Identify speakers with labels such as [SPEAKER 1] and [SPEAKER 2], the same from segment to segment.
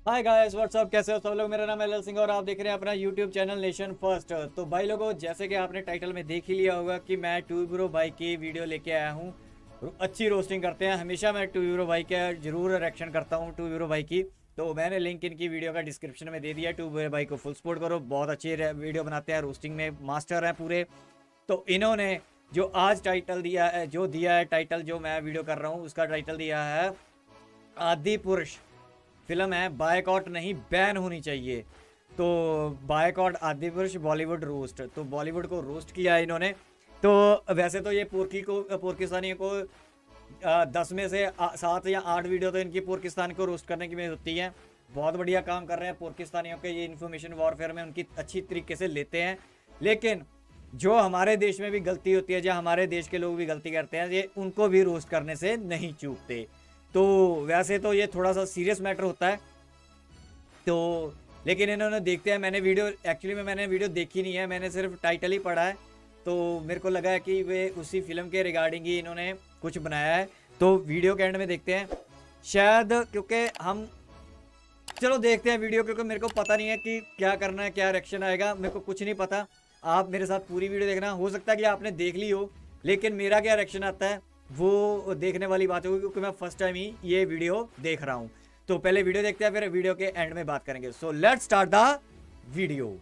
[SPEAKER 1] Hi guys what's up, कैसे हो सब लोग। मेरा नाम है लल सिंह और आप देख रहे हैं अपना यूट्यूब चैनल नेशन फर्स्ट। तो भाई लोगों, जैसे कि आपने टाइटल में देख ही लिया होगा कि मैं टू ब्रो भाई की वीडियो लेके आया हूँ। अच्छी रोस्टिंग करते हैं, हमेशा मैं टू ब्रो भाई का जरूर रिएक्शन करता हूँ टू ब्रो भाई की। तो मैंने लिंक इनकी वीडियो का डिस्क्रिप्शन में दे दिया। टू ब्रो भाई को फुल सपोर्ट करो, बहुत अच्छी वीडियो बनाते हैं, रोस्टिंग में मास्टर हैं पूरे। तो इन्होंने जो आज टाइटल दिया है, जो दिया है टाइटल, जो मैं वीडियो कर रहा हूँ उसका टाइटल दिया है आदि पुरुष। फिल्म है बायकॉट नहीं बैन होनी चाहिए। तो बायकॉट आदि पुरुष बॉलीवुड रोस्ट, तो बॉलीवुड को रोस्ट किया है इन्होंने। तो वैसे तो ये पाकिस्तानियों को 10 में से 7 या 8 वीडियो तो इनकी पाकिस्तान को रोस्ट करने की में होती है। बहुत बढ़िया काम कर रहे हैं पाकिस्तानियों के, ये इन्फॉर्मेशन वॉरफेयर में उनकी अच्छी तरीके से लेते हैं। लेकिन जो हमारे देश में भी गलती होती है, जहाँ हमारे देश के लोग भी गलती करते हैं, ये उनको भी रोस्ट करने से नहीं चूकते। तो वैसे तो ये थोड़ा सा सीरियस मैटर होता है। तो लेकिन इन्होंने देखते हैं, मैंने वीडियो देखी नहीं है, मैंने सिर्फ टाइटल ही पढ़ा है। तो मेरे को लगा है कि वे उसी फिल्म के रिगार्डिंग ही इन्होंने कुछ बनाया है। तो वीडियो के एंड में देखते हैं शायद, क्योंकि हम चलो देखते हैं वीडियो, क्योंकि मेरे को पता नहीं है कि क्या करना है, क्या रिएक्शन आएगा, मेरे को कुछ नहीं पता। आप मेरे साथ पूरी वीडियो देखना। हो सकता है कि आपने देख ली हो, लेकिन मेरा क्या रिएक्शन आता है वो देखने वाली बात होगी, क्योंकि मैं फर्स्ट टाइम ही ये वीडियो देख रहा हूँ। तो पहले वीडियो देखते हैं, फिर वीडियो के एंड में बात करेंगे। So let's start the video.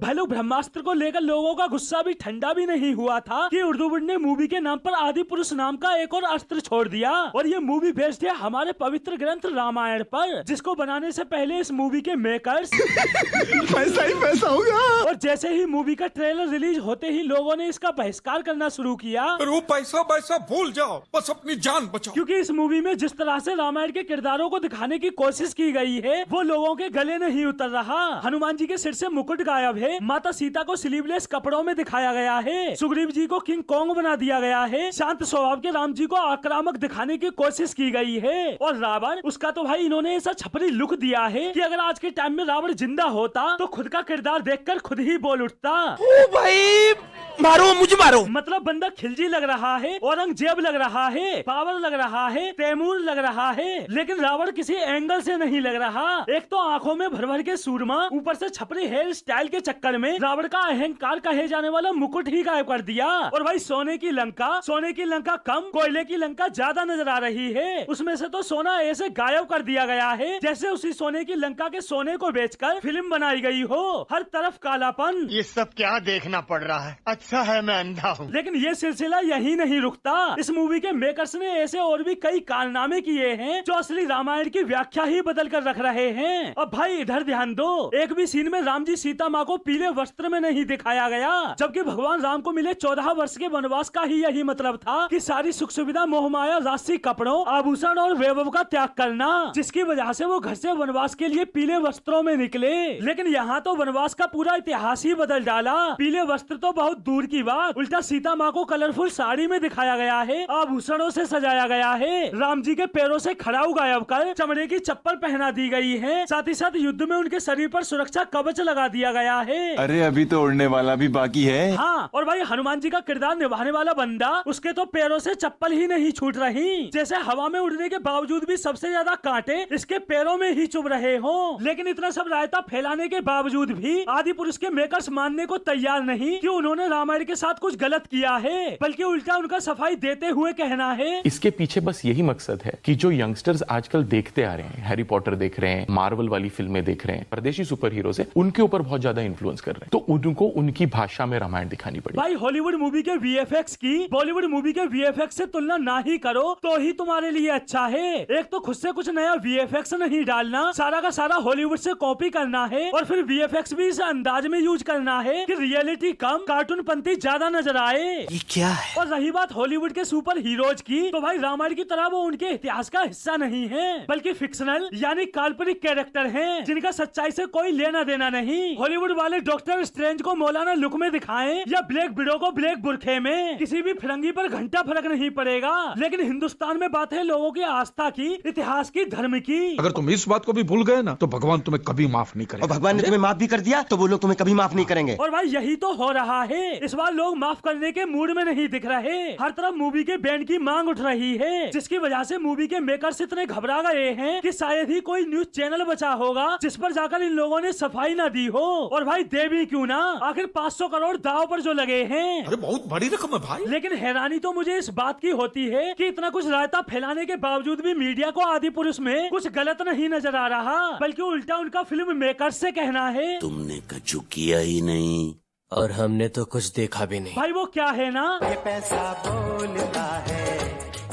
[SPEAKER 2] भालू ब्रह्मास्त्र को लेकर लोगों का गुस्सा भी ठंडा भी नहीं हुआ था कि उर्दू ने मूवी के नाम पर आदि पुरुष नाम का एक और अस्त्र छोड़ दिया। और ये मूवी बेस्ड है हमारे पवित्र ग्रंथ रामायण पर, जिसको बनाने से पहले इस मूवी के मेकर्स
[SPEAKER 3] पैसा ही पैसा होगा।
[SPEAKER 2] और जैसे ही मूवी का ट्रेलर रिलीज होते ही लोगों ने इसका बहिष्कार करना शुरू किया।
[SPEAKER 3] पर वो पैसा भूल जाओ, बस अपनी जान बचाओ।
[SPEAKER 2] क्योंकि इस मूवी में जिस तरह से रामायण के किरदारों को दिखाने की कोशिश की गई है, वो लोगों के गले नहीं उतर रहा। हनुमान जी के सिर से मुकुट गायब है, माता सीता को स्लीवलेस कपड़ों में दिखाया गया है, सुग्रीव जी को किंग कॉन्ग बना दिया गया है, शांत स्वभाव के राम जी को आक्रामक दिखाने की कोशिश की गई है। और रावण, उसका तो भाई इन्होंने ऐसा छपरी लुक दिया है कि अगर आज के टाइम में रावण जिंदा होता तो खुद का किरदार देखकर खुद ही बोल उठता,
[SPEAKER 4] ओ भाई मारो मुझे मारो।
[SPEAKER 2] मतलब बंदा खिलजी लग रहा है, औरंगजेब लग रहा है, पावर लग रहा है, तैमूर लग रहा है, लेकिन रावण किसी एंगल से नहीं लग रहा। एक तो आंखों में भर भर के सूरमा, ऊपर से छपरी हेयर स्टाइल के चक्कर में रावण का अहंकार कहे जाने वाला मुकुट ही गायब कर दिया। और भाई सोने की लंका कम, कोयले की लंका ज्यादा नजर आ रही है। उसमें से तो सोना ऐसे गायब कर दिया गया है जैसे उसी सोने की लंका के सोने को बेचकर फिल्म बनाई गई हो। हर तरफ कालापन।
[SPEAKER 4] ये सब क्या देखना पड़ रहा है? अच्छा है मैं अंधा हूँ।
[SPEAKER 2] लेकिन ये सिलसिला यही नहीं रुकता। इस मूवी के मेकर्स ने ऐसे और भी कई कारनामे किए हैं जो असली रामायण की व्याख्या ही बदल कर रख रहे हैं। अब भाई इधर ध्यान दो, एक भी सीन में राम जी सीता माँ को पीले वस्त्र में नहीं दिखाया गया, जबकि भगवान राम को मिले 14 वर्ष के वनवास का ही यही मतलब था कि सारी सुख सुविधा, मोहमाया, राशि, कपड़ों, आभूषण और वैभव का त्याग करना, जिसकी वजह से वो घर से वनवास के लिए पीले वस्त्रों में निकले। लेकिन यहाँ तो वनवास का पूरा इतिहास ही बदल डाला। पीले वस्त्र तो बहुत दूर की बात, उल्टा सीता माँ को कलरफुल साड़ी में दिखाया गया है, आभूषणों से सजाया गया है, राम जी के पैरों से खड़ाऊ गायब कर चमड़े की चप्पल पहना दी गई है, साथ ही साथ युद्ध में उनके शरीर पर सुरक्षा कवच लगा दिया गया है।
[SPEAKER 5] अरे अभी तो उड़ने वाला भी बाकी है।
[SPEAKER 2] हाँ, और भाई हनुमान जी का किरदार निभाने वाला बंदा, उसके तो पैरों से चप्पल ही नहीं छूट रही, जैसे हवा में उड़ने के बावजूद भी सबसे ज्यादा कांटे इसके पैरों में ही चुभ रहे हो। लेकिन इतना सब रायता फैलाने के बावजूद भी आदि पुरुष के मेकर्स मानने को तैयार नहीं कि उन्होंने रामायण के साथ कुछ गलत किया है, बल्कि उल्टा उनका सफाई देते हुए कहना है
[SPEAKER 6] इसके पीछे बस यही मकसद है कि जो यंगस्टर्स आजकल देखते आ रहे हैं, हैरी पॉटर देख रहे हैं, मार्वल वाली फिल्में देख रहे हैं, परदेशी सुपर हीरो से उनके ऊपर बहुत ज्यादा इन्फ्लुएंस कर रहे हैं, तो उनको उनकी भाषा में रामायण दिखानी पड़ेगी।
[SPEAKER 2] भाई हॉलीवुड मूवी के वीएफएक्स की बॉलीवुड मूवी के वीएफएक्स से तुलना ना ही करो तो ही तुम्हारे लिए अच्छा है। एक तो खुद से कुछ नया वीएफएक्स नहीं डालना, सारा का सारा हॉलीवुड से कॉपी करना है, और फिर वीएफएक्स भी इस अंदाज में यूज करना है कि रियलिटी कम, कार्टून पंथी ज्यादा नजर आए।
[SPEAKER 4] ये क्या है?
[SPEAKER 2] और रही बात हॉलीवुड के सुपर हीरोज की, तो भाई रामायण की तरह वो उनके इतिहास का हिस्सा नहीं है, बल्कि फिक्शनल यानी काल्पनिक कैरेक्टर हैं, जिनका सच्चाई से कोई लेना देना नहीं। हॉलीवुड वाले वाले डॉक्टर स्ट्रेंज को मौलाना लुक में दिखाएं या ब्लैक विडो को ब्लैक बुरखे में, किसी भी फिरंगी पर घंटा फर्क नहीं पड़ेगा। लेकिन हिंदुस्तान में बात है लोगों की आस्था की, इतिहास की, धर्म की।
[SPEAKER 3] अगर तुम इस बात को भी भूल गए ना तो भगवान तुम्हें कभी माफ नहीं करेगा।
[SPEAKER 7] और भगवान ने तुम्हें माफ भी कर दिया तो वो लोग तुम्हें कभी माफ नहीं करेंगे।
[SPEAKER 2] और भाई यही तो हो रहा है, इस बार लोग माफ करने के मूड में नहीं दिख रहे। हर तरफ मूवी के बैन की मांग उठ रही है, जिसकी वजह से मूवी के मेकर्स इतने घबरा गए हैं कि शायद ही कोई न्यूज चैनल बचा होगा जिस पर जाकर इन लोगों ने सफाई ना दी हो। और भाई दे भी क्यों ना, आखिर 500 करोड़ दाव पर जो लगे हैं।
[SPEAKER 3] अरे बहुत बड़ी रकम है भाई।
[SPEAKER 2] लेकिन हैरानी तो मुझे इस बात की होती है कि इतना कुछ रायता फैलाने के बावजूद भी मीडिया को आदि पुरुष में कुछ गलत नहीं नजर आ रहा, बल्कि उल्टा उनका फिल्म मेकर्स से कहना है
[SPEAKER 8] तुमने कुछ किया ही नहीं और हमने तो कुछ देखा भी नहीं।
[SPEAKER 2] भाई वो क्या है ना,
[SPEAKER 9] ये पैसा बोलता है,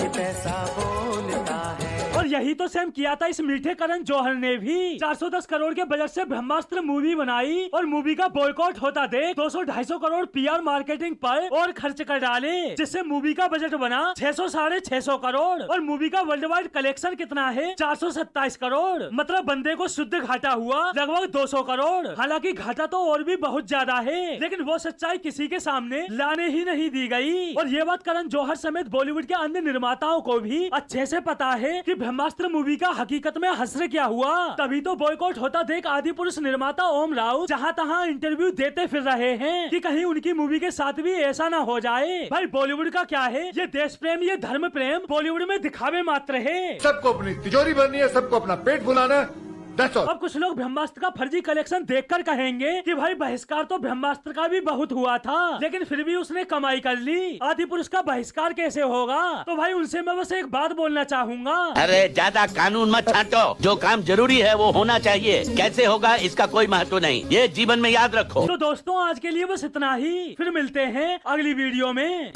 [SPEAKER 9] ये पैसा बोलता है।
[SPEAKER 2] और यही तो सेम किया था इस मीठे करण जौहर ने भी। 410 करोड़ के बजट से ब्रह्मास्त्र मूवी बनाई और मूवी का बॉयकॉट होता देख 200-250 करोड़ पीआर मार्केटिंग पर और खर्च कर डाले, जिससे मूवी का बजट बना 600-650 करोड़। और मूवी का वर्ल्ड वाइड कलेक्शन कितना है, 427 करोड़। मतलब बंदे को शुद्ध घाटा हुआ लगभग 200 करोड़। हालांकि घाटा तो और भी बहुत ज्यादा है, लेकिन वो सच्चाई किसी के सामने लाने ही नहीं दी गई। और ये बात करण जौहर समेत बॉलीवुड के अन्य निर्माताओं को भी अच्छे से पता है कि ब्रह्मास्त्र मूवी का हकीकत में हश्र क्या हुआ। तभी तो बॉयकॉट होता देख आदि पुरुष निर्माता ओम राउत जहाँ तहाँ इंटरव्यू देते फिर रहे हैं कि कहीं उनकी मूवी के साथ भी ऐसा ना हो जाए। भाई बॉलीवुड का क्या है, ये देश प्रेम, ये धर्म प्रेम बॉलीवुड में दिखावे मात्र है।
[SPEAKER 3] सबको अपनी तिजोरी भरनी है, सबको अपना पेट भुलाना है।
[SPEAKER 2] अब कुछ लोग ब्रह्मास्त्र का फर्जी कलेक्शन देखकर कहेंगे कि भाई बहिष्कार तो ब्रह्मास्त्र का भी बहुत हुआ था, लेकिन फिर भी उसने कमाई कर ली, आदि पुरुष का बहिष्कार कैसे होगा। तो भाई उनसे मैं बस एक बात बोलना चाहूंगा,
[SPEAKER 8] अरे ज्यादा कानून मत छांटो, जो काम जरूरी है वो होना चाहिए, कैसे होगा इसका कोई महत्व नहीं, ये जीवन में याद रखो।
[SPEAKER 2] तो दोस्तों आज के लिए बस इतना ही, फिर मिलते हैं अगली वीडियो में।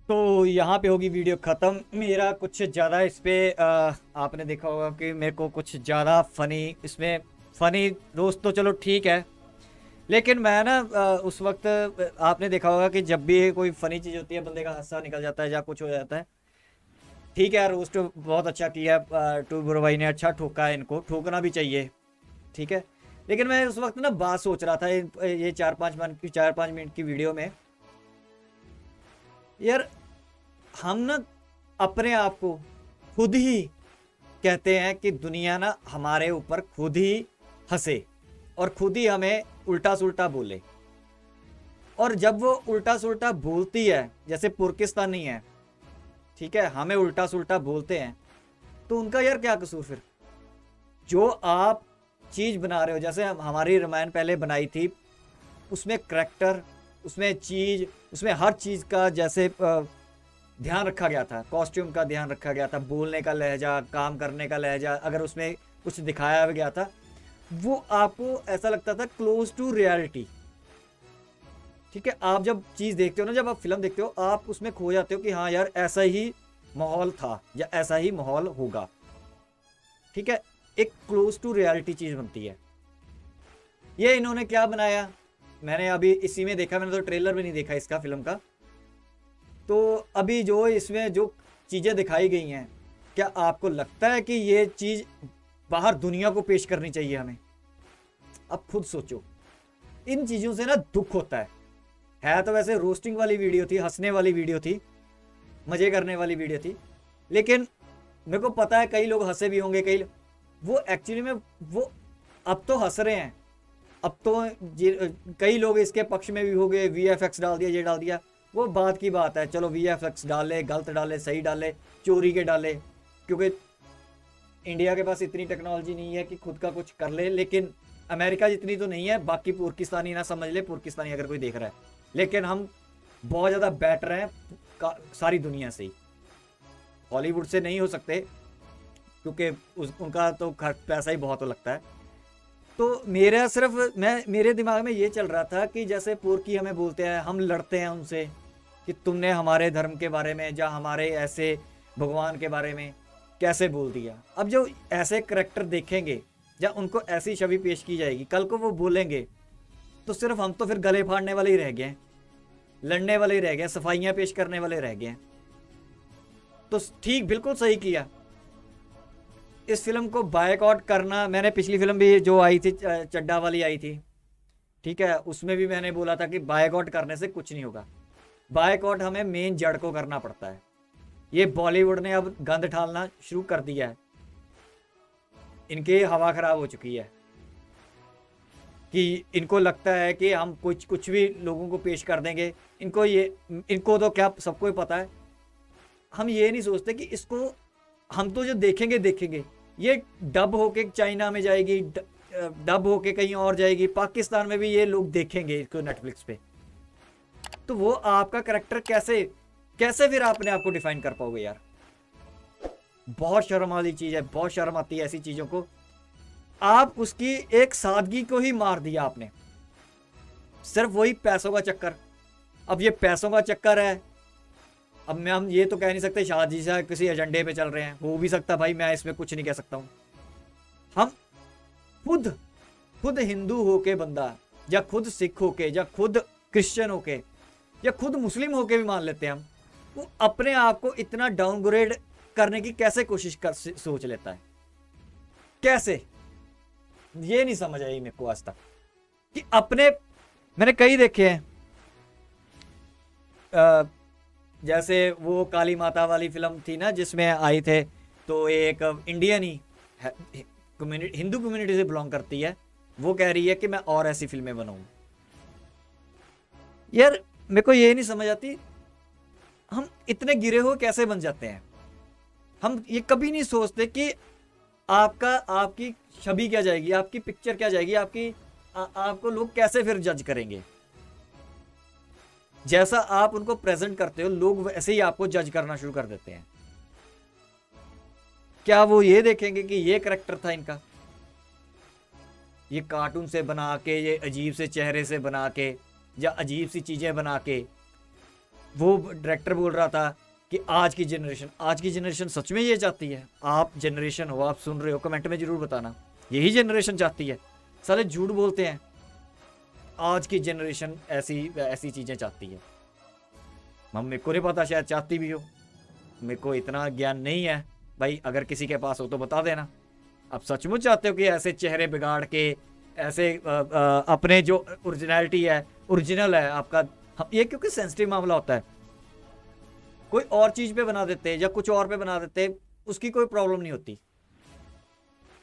[SPEAKER 1] तो यहाँ पे होगी वीडियो ख़त्म। मेरा कुछ ज़्यादा इस पर आपने देखा होगा कि मेरे को कुछ ज़्यादा इसमें फ़नी रोस्ट तो चलो ठीक है, लेकिन मैं ना उस वक्त आपने देखा होगा कि जब भी कोई फ़नी चीज़ होती है बंदे का हादसा निकल जाता है या कुछ हो जाता है। ठीक है, रोस्ट बहुत अच्छा किया, टू ब्रो भाई ने अच्छा ठोका है, इनको ठोकना भी चाहिए, ठीक है। लेकिन मैं उस वक्त ना बात सोच रहा था ये 4-5 मिनट की वीडियो में, यार हम ना अपने आप को खुद ही कहते हैं कि दुनिया ना हमारे ऊपर खुद ही हंसे और खुद ही हमें उल्टा सुल्टा बोले। और जब वो उल्टा सुल्टा बोलती है, जैसे पाकिस्तानी है, ठीक है, हमें उल्टा सुल्टा बोलते हैं, तो उनका यार क्या कसूर फिर। जो आप चीज़ बना रहे हो, जैसे हमारी रामायण पहले बनाई थी, उसमें करैक्टर, उसमें चीज़, उसमें हर चीज़ का जैसे ध्यान रखा गया था, कॉस्ट्यूम का ध्यान रखा गया था, बोलने का लहजा, काम करने का लहजा, अगर उसमें कुछ दिखाया गया था वो आपको ऐसा लगता था क्लोज टू रियलिटी। ठीक है, आप जब चीज़ देखते हो ना, जब आप फिल्म देखते हो, आप उसमें खो जाते हो कि हाँ यार ऐसा ही माहौल था या ऐसा ही माहौल होगा। ठीक है, एक क्लोज टू रियलिटी चीज़ बनती है। ये इन्होंने क्या बनाया, मैंने अभी इसी में देखा, मैंने तो ट्रेलर भी नहीं देखा इसका फिल्म का। तो अभी जो इसमें जो चीज़ें दिखाई गई हैं, क्या आपको लगता है कि ये चीज़ बाहर दुनिया को पेश करनी चाहिए हमें? अब खुद सोचो, इन चीज़ों से ना दुख होता है तो वैसे रोस्टिंग वाली वीडियो थी, हंसने वाली वीडियो थी, मज़े करने वाली वीडियो थी, लेकिन मेरे को पता है कई लोग हंसे भी होंगे, वो एक्चुअली में वो अब तो हंस रहे हैं, अब तो कई लोग इसके पक्ष में भी हो गए, VFX डाल दिया, ये डाल दिया, वो बात की बात है, चलो VFX डाले, गलत डाले, सही डाले, चोरी के डाले, क्योंकि इंडिया के पास इतनी टेक्नोलॉजी नहीं है कि खुद का कुछ कर ले, लेकिन अमेरिका जितनी तो नहीं है, बाकी पाकिस्तानी ना समझ ले, पाकिस्तानी अगर कोई देख रहा है, लेकिन हम बहुत ज़्यादा बेटर हैं सारी दुनिया से ही। हॉलीवुड से नहीं हो सकते क्योंकि उनका तो पैसा ही बहुत लगता है। तो मेरा सिर्फ मेरे दिमाग में ये चल रहा था कि जैसे पोरकी हमें बोलते हैं, हम लड़ते हैं उनसे कि तुमने हमारे धर्म के बारे में या हमारे ऐसे भगवान के बारे में कैसे बोल दिया। अब जो ऐसे करैक्टर देखेंगे या उनको ऐसी छवि पेश की जाएगी, कल को वो बोलेंगे तो सिर्फ हम तो फिर गले फाड़ने वाले ही रह गए, लड़ने वाले ही रह गए, सफाइयाँ पेश करने वाले रह गए। तो ठीक, बिल्कुल सही किया, इस फिल्म को बायकॉट करना, मैंने पिछली फिल्म भी जो आई थी चड्डा वाली आई थी, ठीक है, उसमें भी मैंने बोला था कि बायकॉट करने से कुछ नहीं होगा। बायकॉट हमें मेन जड़ को करना पड़ता है। ये बॉलीवुड ने अब गंद ठालना शुरू कर दिया है, इनकी हवा खराब हो चुकी है कि इनको लगता है कि हम कुछ भी लोगों को पेश कर देंगे। इनको तो क्या सबको ही पता है, हम ये नहीं सोचते कि इसको हम तो जो देखेंगे ये डब होके चाइना में जाएगी, डब होके कहीं और जाएगी, पाकिस्तान में भी ये लोग देखेंगे इसको नेटफ्लिक्स पे। तो वो आपका करैक्टर कैसे फिर अपने आप को डिफाइन कर पाओगे यार? बहुत शर्म वाली चीज है, बहुत शर्म आती है ऐसी चीजों को। आप उसकी एक सादगी को ही मार दिया आपने, सिर्फ वही पैसों का चक्कर। अब ये पैसों का चक्कर है, अब हम ये तो कह नहीं सकते शाहजी शाह किसी एजेंडे पे चल रहे हैं, हो भी सकता भाई, मैं इसमें कुछ नहीं कह सकता हूं। हम खुद हिंदू होके बंदा, या खुद सिख होके, या खुद क्रिश्चियन होके, या खुद मुस्लिम होके भी मान लेते हैं हम, वो अपने आप को इतना डाउनग्रेड करने की कैसे सोच लेता है? कैसे? ये नहीं समझ आई मेरे को आज तक कि मैंने कई देखे हैं, जैसे वो काली माता वाली फिल्म थी ना जिसमें आई थे, तो एक इंडियन ही हिंदू कम्युनिटी से बिलोंग करती है, वो कह रही है कि मैं और ऐसी फिल्में बनाऊं। यार मेरे को ये नहीं समझ आती, हम इतने गिरे हुए कैसे बन जाते हैं? हम ये कभी नहीं सोचते कि आपकी छवि क्या जाएगी, आपकी पिक्चर क्या जाएगी, आपको लोग कैसे फिर जज करेंगे। जैसा आप उनको प्रेजेंट करते हो, लोग वैसे ही आपको जज करना शुरू कर देते हैं। क्या वो ये देखेंगे कि ये करैक्टर था इनका, ये कार्टून से बना के, ये अजीब से चेहरे से बना के, या अजीब सी चीजें बना के। वो डायरेक्टर बोल रहा था कि आज की जनरेशन सच में ये चाहती है? आप जनरेशन हो, आप सुन रहे हो, कमेंट में जरूर बताना, यही जनरेशन चाहती है? साले झूठ बोलते हैं, आज की जनरेशन ऐसी चीजें चाहती है। मेरे को नहीं पता, शायद चाहती भी हो, मेरे को इतना ज्ञान नहीं है भाई, अगर किसी के पास हो तो बता देना। आप सचमुच चाहते हो कि ऐसे चेहरे बिगाड़ के, ऐसे अपने जो ओरिजिनलिटी है, ओरिजिनल है आपका, ये क्योंकि सेंसिटिव मामला होता है, कोई और चीज पे बना देते या कुछ और पे बना देते, उसकी कोई प्रॉब्लम नहीं होती,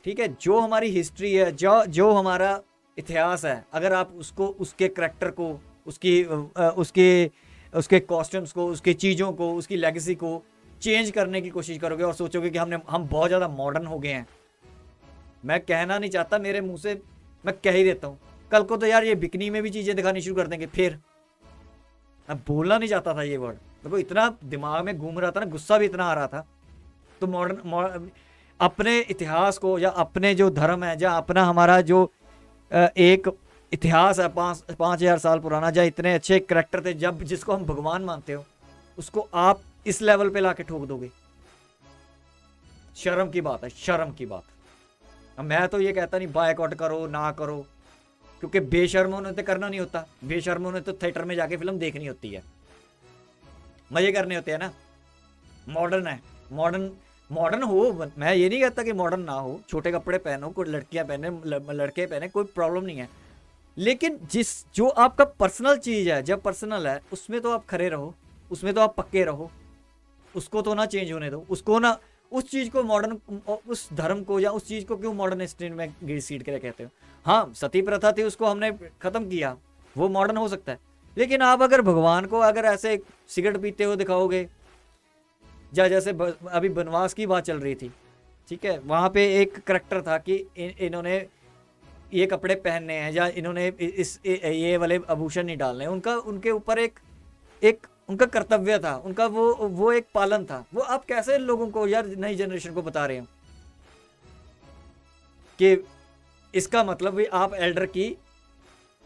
[SPEAKER 1] ठीक है। जो हमारी हिस्ट्री है, जो हमारा इतिहास है, अगर आप उसको, उसके करैक्टर को, उसके कॉस्ट्यूम्स को, उसकी चीज़ों को, उसकी लेगेसी को चेंज करने की कोशिश करोगे और सोचोगे कि हम बहुत ज़्यादा मॉडर्न हो गए हैं। मैं कहना नहीं चाहता, मेरे मुंह से मैं कह ही देता हूँ, कल को तो यार ये बिकनी में भी चीज़ें दिखानी शुरू कर देंगे। फिर मैं बोलना नहीं चाहता था ये वर्ड, मेरे को इतना दिमाग में घूम रहा था ना, गुस्सा भी इतना आ रहा था। तो मॉडर्न अपने इतिहास को, या अपने जो धर्म है, या अपना हमारा जो एक इतिहास है 5,000 साल पुराना, जहाँ इतने अच्छे करैक्टर थे, जब जिसको हम भगवान मानते हो, उसको आप इस लेवल पे लाके ठोक दोगे। शर्म की बात है, शर्म की बात। मैं तो ये कहता नहीं बायकॉट करो ना करो, क्योंकि बेशर्मों ने तो करना नहीं होता, बेशर्मों ने तो थिएटर में जाके फिल्म देखनी होती है, मजे करने होते हैं ना। मॉडर्न है, मॉडर्न हो, मैं ये नहीं कहता कि मॉडर्न ना हो, छोटे कपड़े पहनो, कोई लड़कियां पहने, लड़के पहने, कोई प्रॉब्लम नहीं है, लेकिन जो आपका पर्सनल चीज़ है, जब पर्सनल है, उसमें तो आप खड़े रहो, उसमें तो आप पक्के रहो, उसको तो ना चेंज होने दो, उसको ना, उस चीज़ को मॉडर्न, उस धर्म को या उस चीज़ को क्यों मॉडर्न स्ट्रीम में घसीट के कहते हो। हाँ, सती प्रथा थी, उसको हमने ख़त्म किया, वो मॉडर्न हो सकता है, लेकिन आप अगर भगवान को अगर ऐसे सिगरेट पीते हुए दिखाओगे, या जैसे अभी बनवास की बात चल रही थी, ठीक है, वहाँ पे एक करैक्टर था कि इन्होंने ये कपड़े पहनने हैं, या इन्होंने ये वाले आभूषण नहीं डालने, उनके ऊपर एक उनका कर्तव्य था, उनका वो एक पालन था। वो आप कैसे लोगों को, यार नई जनरेशन को बता रहे हो कि इसका मतलब भी आप एल्डर की,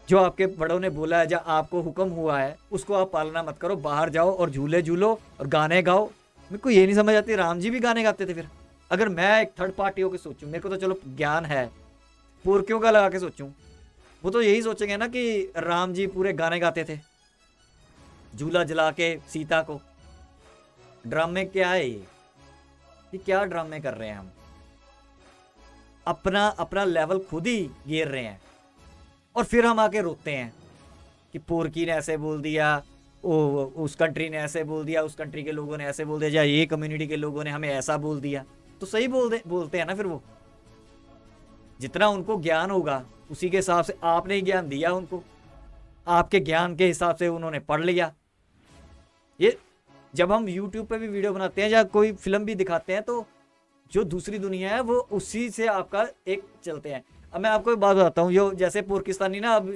[SPEAKER 1] जो आपके बड़ों ने बोला है, या आपको हुक्म हुआ है, उसको आप पालना मत करो, बाहर जाओ और झूले झूलो और गाने गाओ। मेरे को ये नहीं समझ आती, राम जी भी गाने गाते थे। फिर अगर मैं एक थर्ड पार्टी होकर सोचूं, मेरे को तो चलो ज्ञान है, पुरखियों का लगा के सोचूं, वो तो यही सोचेंगे ना कि राम जी पूरे गाने गाते थे, झूला जला के सीता को। ड्रामे क्या है ये क्या ड्रामे कर रहे हैं हम? अपना अपना लेवल खुद ही गिर रहे हैं, और फिर हम आके रोते हैं कि पोर्की ने ऐसे बोल दिया, उस कंट्री ने ऐसे बोल दिया, उस कंट्री के लोगों ने ऐसे बोल दिया, या ये कम्युनिटी के लोगों ने हमें ऐसा बोल दिया। तो सही बोलते हैं ना। फिर वो जितना उनको ज्ञान होगा उसी के हिसाब से आपने ही ज्ञान दिया उनको, आपके ज्ञान के हिसाब से उन्होंने पढ़ लिया। ये जब हम YouTube पे भी वीडियो बनाते हैं या कोई फिल्म भी दिखाते हैं, तो जो दूसरी दुनिया है वो उसी से आपका एक चलते हैं। अब मैं आपको एक बात बताता हूँ, जो जैसे पाकिस्तानी ना अब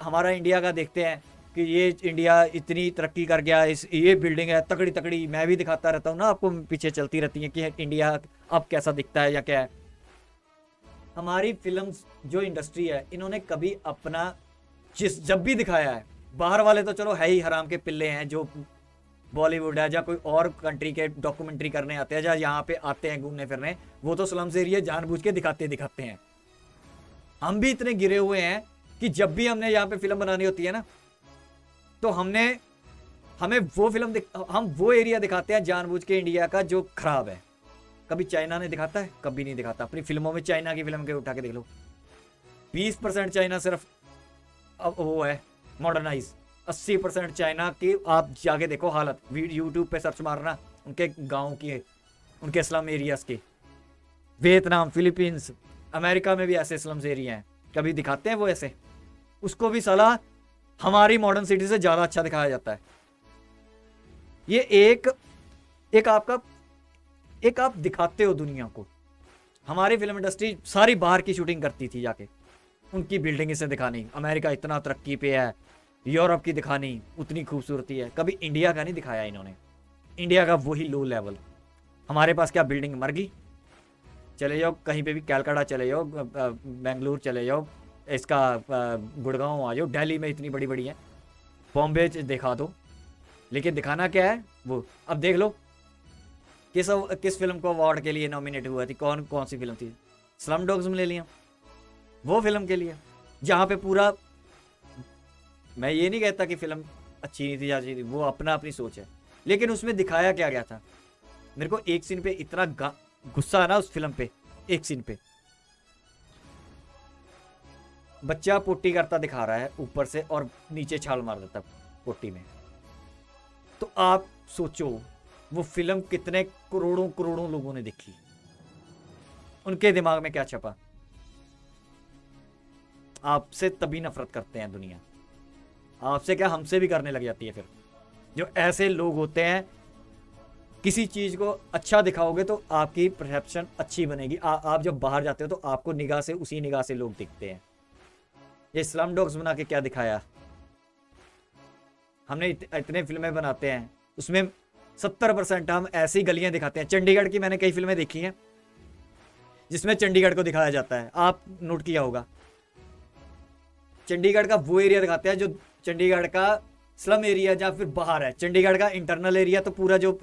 [SPEAKER 1] हमारा इंडिया का देखते हैं कि ये इंडिया इतनी तरक्की कर गया, ये बिल्डिंग है तकड़ी तकड़ी, मैं भी दिखाता रहता हूँ ना आपको, पीछे चलती रहती है कि इंडिया अब कैसा दिखता है या क्या है। हमारी फिल्म जो इंडस्ट्री है, इन्होंने कभी अपना जब भी दिखाया है, बाहर वाले तो चलो है ही हराम के पिल्ले हैं, जो बॉलीवुड है या कोई और कंट्री के डॉक्यूमेंट्री करने आते हैं या यहाँ पे आते हैं घूमने फिरने, वो तो स्लम्स एरिया जानबूझ के दिखाते हैं। हम भी इतने गिरे हुए हैं कि जब भी हमने यहाँ पे फिल्म बनानी होती है ना, तो हमें हम वो एरिया दिखाते हैं जानबूझ के इंडिया का जो खराब है। कभी चाइना ने दिखाता है? कभी नहीं दिखाता। अपनी फिल्मों में चाइना की फिल्म के उठा के देख लो, 20% चाइना सिर्फ अब वो है मॉडर्नाइज, 80% चाइना की आप जाके देखो हालत, यूट्यूब पे सर्च मारना उनके गांव की, उनके स्लम एरियाज की। वियतनाम, फिलीपींस, अमेरिका में भी ऐसे स्लम्स एरिया हैं, कभी दिखाते हैं वो ऐसे? उसको भी साला हमारी मॉडर्न सिटी से ज़्यादा अच्छा दिखाया जाता है। ये एक आप दिखाते हो दुनिया को। हमारी फिल्म इंडस्ट्री सारी बाहर की शूटिंग करती थी जाके, उनकी बिल्डिंग इसे दिखानी, अमेरिका इतना तरक्की पे है, यूरोप की दिखानी उतनी खूबसूरती है। कभी इंडिया का नहीं दिखाया इन्होंने, इंडिया का वही लो लेवल। हमारे पास क्या बिल्डिंग मर गई, चले जाओ कहीं पे भी, कैलकाटा चले जाओ, बेंगलुरु चले जाओ, इसका गुड़गांव आ जाओ, दिल्ली में इतनी बड़ी बड़ी है, बॉम्बे दिखा दो, लेकिन दिखाना क्या है वो। अब देख लो किस फिल्म को अवार्ड के लिए नॉमिनेट हुआ थी, कौन सी फिल्म थी? स्लम डॉग्स में ले लिया, वो फिल्म के लिए, जहाँ पे पूरा, मैं ये नहीं कहता कि फिल्म अच्छी नहीं थी या अच्छी थी, वो अपनी सोच है, लेकिन उसमें दिखाया क्या गया था। मेरे को एक सीन पे इतना गुस्सा है ना उस फिल्म पे, एक सीन पे बच्चा पोटी करता दिखा रहा है ऊपर से और नीचे छाल मार देता पोटी में। तो आप सोचो वो फिल्म कितने करोड़ों लोगों ने देखी, उनके दिमाग में क्या छपा। आपसे तभी नफरत करते हैं दुनिया, आपसे क्या हमसे भी करने लग जाती है। फिर जो ऐसे लोग होते हैं, किसी चीज को अच्छा दिखाओगे तो आपकी परसेप्शन अच्छी बनेगी। आप जब बाहर जाते हो तो आपको निगाह से उसी निगाह से लोग दिखते हैं। ये स्लम डॉग्स बना के क्या दिखाया हमने, इतने फिल्में बनाते हैं, उसमें 70% हम ऐसी गलियां दिखाते हैं। चंडीगढ़ की मैंने कई फिल्में देखी हैं जिसमें चंडीगढ़ को दिखाया जाता है, आप नोट किया होगा। चंडीगढ़ का वो एरिया दिखाते हैं जो चंडीगढ़ का स्लम एरिया या फिर बाहर है। चंडीगढ़ का इंटरनल एरिया तो पूरा जो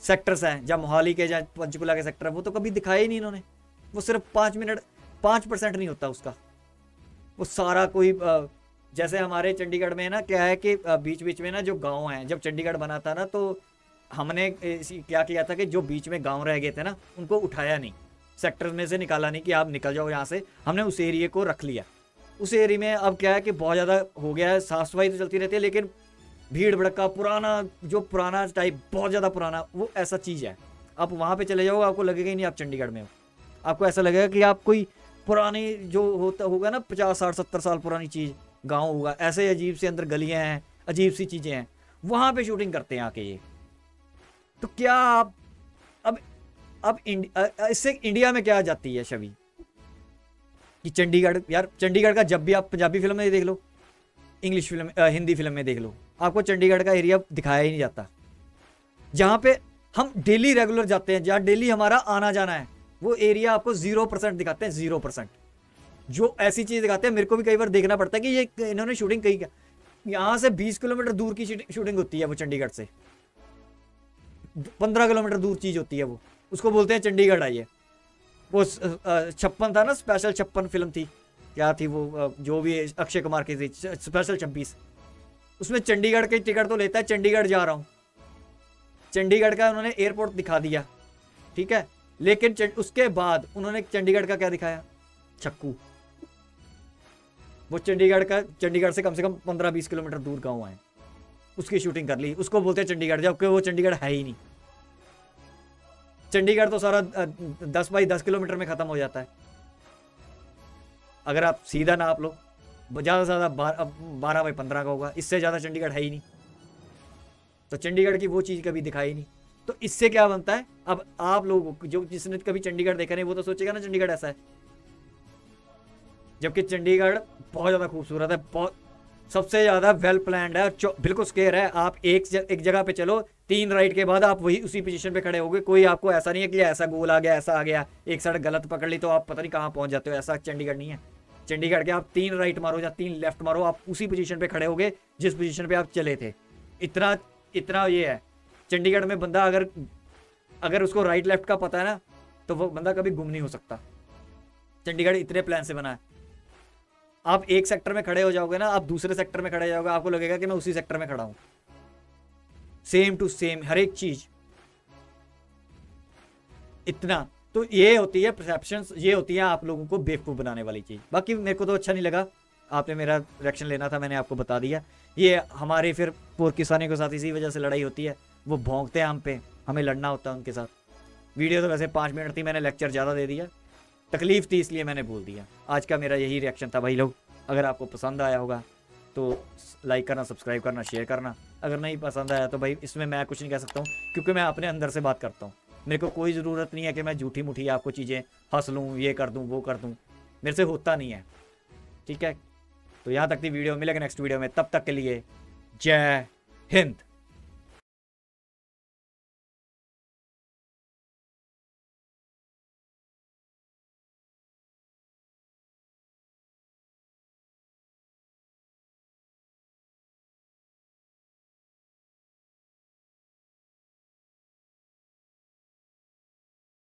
[SPEAKER 1] सेक्टर्स हैं, जहाँ मोहाली के या पंचकुला के सेक्टर, वो तो कभी दिखाए ही नहीं इन्होंने। वो सिर्फ 5% नहीं होता उसका, वो सारा कोई जैसे हमारे चंडीगढ़ में है ना, क्या है कि बीच बीच में ना जो गांव हैं, जब चंडीगढ़ बना था ना, तो हमने क्या किया था कि जो बीच में गांव रह गए थे ना, उनको उठाया नहीं, सेक्टर में से निकाला नहीं कि आप निकल जाओ यहाँ से, हमने उस एरिया को रख लिया। उस एरिया में अब क्या है कि बहुत ज़्यादा हो गया है, साफ़ सफाई तो चलती रहती है, लेकिन भीड़ भड़का पुराना टाइप, बहुत ज़्यादा पुराना, वो ऐसा चीज़ है। आप वहाँ पे चले जाओ, आपको लगेगा ही नहीं आप चंडीगढ़ में हो, आपको ऐसा लगेगा कि आप कोई पुरानी जो होगा ना 50, 60, 70 साल पुरानी चीज़ गांव होगा। ऐसे अजीब से अंदर गलियां हैं, अजीब सी चीज़ें हैं, वहाँ पे शूटिंग करते हैं आके ये। तो क्या आप अब इससे इंडिया में क्या आ जाती है छवि कि चंडीगढ़, यार चंडीगढ़ का जब भी आप पंजाबी फिल्म में देख लो, इंग्लिश फिल्म, हिंदी फिल्म में देख लो, आपको चंडीगढ़ का एरिया दिखाया ही नहीं जाता। जहाँ पे हम डेली रेगुलर जाते हैं, जहाँ डेली हमारा आना जाना है, वो एरिया आपको 0% दिखाते हैं, 0%। जो ऐसी चीज़ दिखाते हैं, मेरे को भी कई बार देखना पड़ता है कि ये इन्होंने शूटिंग कही क्या। यहाँ से 20 किलोमीटर दूर की शूटिंग होती है, वो चंडीगढ़ से 15 किलोमीटर दूर चीज़ होती है, वो उसको बोलते हैं चंडीगढ़ आई है। वो 56 था ना, स्पेशल 56 फिल्म थी, क्या थी वो, जो भी अक्षय कुमार की थी, स्पेशल 26, उसमें चंडीगढ़ की टिकट तो लेता है, चंडीगढ़ जा रहा हूँ, चंडीगढ़ का उन्होंने एयरपोर्ट दिखा दिया, ठीक है, लेकिन उसके बाद उन्होंने चंडीगढ़ का क्या दिखाया, चक्कू। वो चंडीगढ़ से कम 15-20 किलोमीटर दूर गाँव है, उसकी शूटिंग कर ली, उसको बोलते हैं चंडीगढ़, जबकि वो चंडीगढ़ है ही नहीं। चंडीगढ़ तो सारा 10 बाई 10 किलोमीटर में खत्म हो जाता है, अगर आप सीधा नाप लो, ज़्यादा से ज़्यादा 12 बाई 15 का होगा, इससे ज़्यादा चंडीगढ़ है ही नहीं। तो चंडीगढ़ की वो चीज़ कभी दिखाई नहीं। तो इससे क्या बनता है, अब आप लोग जो जिसने कभी चंडीगढ़ देखा नहीं वो तो सोचेगा ना चंडीगढ़ ऐसा है, जबकि चंडीगढ़ बहुत ज़्यादा खूबसूरत है, बहुत सबसे ज़्यादा वेल प्लान्ड है, बिल्कुल स्क्वायर है। आप एक जगह पे चलो, 3 राइट के बाद आप वही उसी पोजीशन पे खड़े होगे, कोई आपको ऐसा नहीं है कि ऐसा गोल आ गया, ऐसा आ गया, एक साइड गलत पकड़ ली तो आप पता नहीं कहाँ पहुँच जाते हो, ऐसा चंडीगढ़ नहीं है। चंडीगढ़ के आप 3 राइट मारो या 3 लेफ्ट मारो, आप उसी पोजीशन पे खड़े होगे जिस पोजीशन पे आप चले थे। इतना ये है चंडीगढ़ में, बंदा अगर उसको राइट लेफ्ट का पता है ना तो वो बंदा कभी गुम नहीं हो सकता। चंडीगढ़ इतने प्लान से बना है। आप एक सेक्टर में खड़े हो जाओगे ना, आप दूसरे सेक्टर में खड़े हो जाओगे, आपको लगेगा कि मैं उसी सेक्टर में खड़ा हूं, सेम टू सेम हर एक चीज। इतना तो ये होती है परसेप्शंस, ये होती है आप लोगों को बेवकूफ बनाने वाली चीज। बाकी मेरे को तो अच्छा नहीं लगा, आपने मेरा रिएक्शन लेना था, मैंने आपको बता दिया। ये हमारे फिर किसानों के साथ इसी वजह से लड़ाई होती है, वो भौंकते हैं हम पे, हमें लड़ना होता है उनके साथ। वीडियो तो वैसे 5 मिनट थी, मैंने लेक्चर ज़्यादा दे दिया, तकलीफ थी इसलिए मैंने बोल दिया। आज का मेरा यही रिएक्शन था भाई लोग। अगर आपको पसंद आया होगा तो लाइक करना, सब्सक्राइब करना, शेयर करना। अगर नहीं पसंद आया तो भाई इसमें मैं कुछ नहीं कह सकता हूँ, क्योंकि मैं अपने अंदर से बात करता हूँ। मेरे को कोई ज़रूरत नहीं है कि मैं झूठी मूठी आपको चीज़ें हंस लूँ, ये कर दूँ, वो कर दूँ, मेरे से होता नहीं है, ठीक है। तो यहाँ तक थी वीडियो, मिलेगा नेक्स्ट वीडियो में, तब तक के लिए जय हिंद।